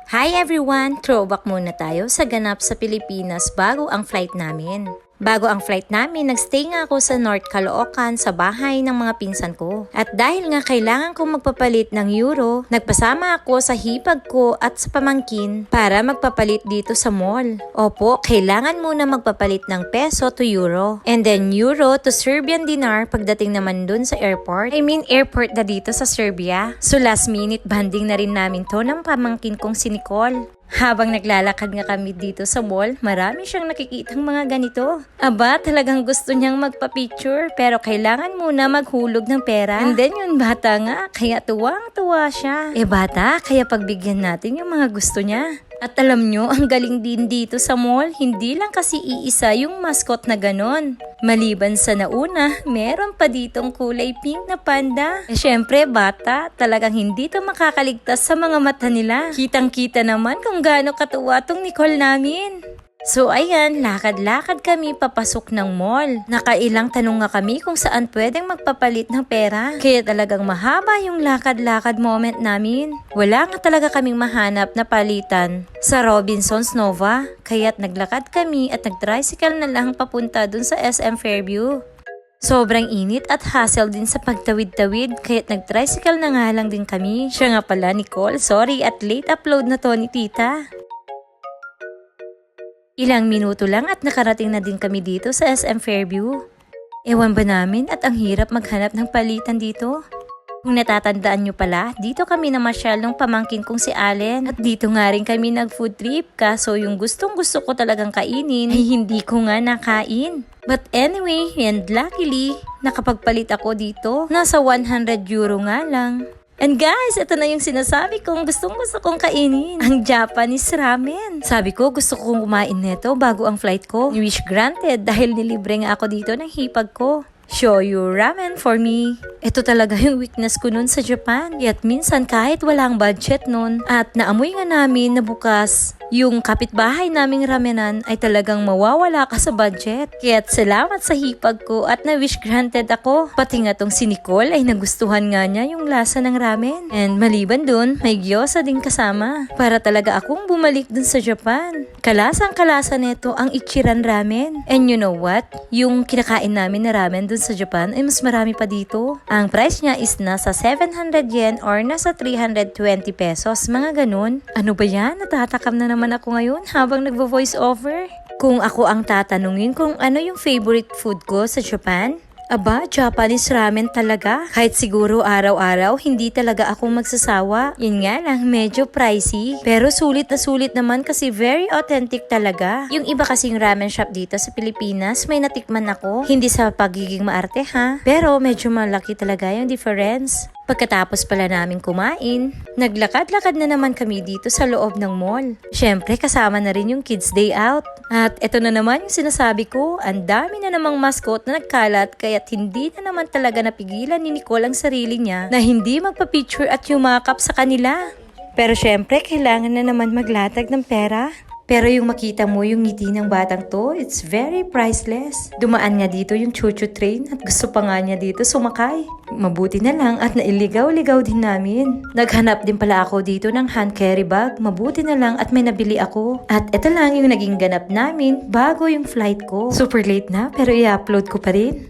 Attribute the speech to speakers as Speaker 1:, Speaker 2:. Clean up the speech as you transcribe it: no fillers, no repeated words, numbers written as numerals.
Speaker 1: Hi everyone! Throwback muna tayo sa ganap sa Pilipinas bago ang flight namin. Bago ang flight namin, nagstay nga ako sa North Caloocan sa bahay ng mga pinsan ko. At dahil nga kailangan kong magpapalit ng euro, nagpasama ako sa hipag ko at sa pamangkin para magpapalit dito sa mall. Opo, kailangan muna magpapalit ng peso to euro. And then euro to Serbian dinar pagdating naman dun sa airport. Airport na dito sa Serbia. So last minute banding na rin namin to ng pamangkin kong si Nicole. Habang naglalakad nga kami dito sa mall, marami siyang nakikitang mga ganito. Aba, talagang gusto niyang magpa-picture pero kailangan muna maghulog ng pera. And then yung bata nga, kaya tuwang-tuwa siya. Bata, kaya pagbigyan natin yung mga gusto niya. At alam nyo, ang galing din dito sa mall, hindi lang kasi iisa yung mascot na ganon. Maliban sa nauna, meron pa ditong kulay pink na panda. Syempre bata, talagang hindi to makakaligtas sa mga mata nila. Kitang-kita naman kung gaano katuwa tong Nicole namin. So ayan, lakad-lakad kami papasok ng mall. Nakailang tanong nga kami kung saan pwedeng magpapalit ng pera. Kaya talagang mahaba yung lakad-lakad moment namin. Wala nga talaga kaming mahanap na palitan sa Robinsons Nova. Kaya't naglakad kami at nag-tricycle na lang papunta dun sa SM Fairview. Sobrang init at hassle din sa pagtawid-tawid, kaya't nag-tricycle na nga lang din kami. Siya nga pala, Nicole, sorry at late upload na to ni tita. Ilang minuto lang at nakarating na din kami dito sa SM Fairview. Ewan ba namin at ang hirap maghanap ng palitan dito? Kung natatandaan nyo pala, dito kami namasyal ng pamangkin kong si Allen. At dito nga rin kami nag-food trip, kaso yung gustong gusto ko talagang kainin ay hindi ko nga nakain. But anyway, and luckily, nakapagpalit ako dito. Nasa 100 euro nga lang. And guys, ito na yung sinasabi kong gusto kong kainin. Ang Japanese ramen. Sabi ko, gusto kong kumain nito bago ang flight ko. Wish granted dahil nilibre nga ako dito ng hipag ko. Shoyu ramen for me. Ito talaga yung weakness ko nun sa Japan. Yet minsan kahit walang budget nun at naamoy nga namin na bukas yung kapitbahay naming ramenan ay talagang mawawala ka sa budget. Kaya't salamat sa hipag ko at na-wish granted ako. Pati nga tong si Nicole ay nagustuhan nga niya yung lasa ng ramen. And maliban dun, may gyoza din kasama. Para talaga akong bumalik dun sa Japan. Kalasang-kalasa nito ang Ichiran ramen. And you know what? Yung kinakain namin na ramen dun sa Japan ay mas marami pa dito. Ang price niya is nasa 700 yen or nasa 320 pesos. Mga ganun. Ano ba yan? Natatakam na naman ako ngayon habang nagvo-voice over. Kung ako ang tatanungin kung ano yung favorite food ko sa Japan, aba, Japanese ramen talaga. Kahit siguro araw-araw, hindi talaga ako magsasawa. Yun nga lang, medyo pricey. Pero sulit na sulit naman kasi very authentic talaga. Yung iba kasing ramen shop dito sa Pilipinas, may natikman ako. Hindi sa pagiging maarte ha, pero medyo malaki talaga yung difference. Pagkatapos pala namin kumain, naglakad-lakad na naman kami dito sa loob ng mall. Syempre kasama na rin yung kids day out. At eto na naman yung sinasabi ko, ang dami na namang mascot na nagkalat kaya't hindi na naman talaga napigilan ni Nicole ang sarili niya na hindi magpa-picture at yumakap sa kanila. Pero syempre kailangan na naman maglatag ng pera. Pero yung makita mo yung ngiti ng batang to, it's very priceless. Dumaan nga dito yung choo-choo train at gusto pa nga niya dito sumakay. Mabuti na lang at nailigaw-ligaw din namin. Naghanap din pala ako dito ng hand carry bag. Mabuti na lang at may nabili ako. At ito lang yung naging ganap namin bago yung flight ko. Super late na pero i-upload ko pa rin.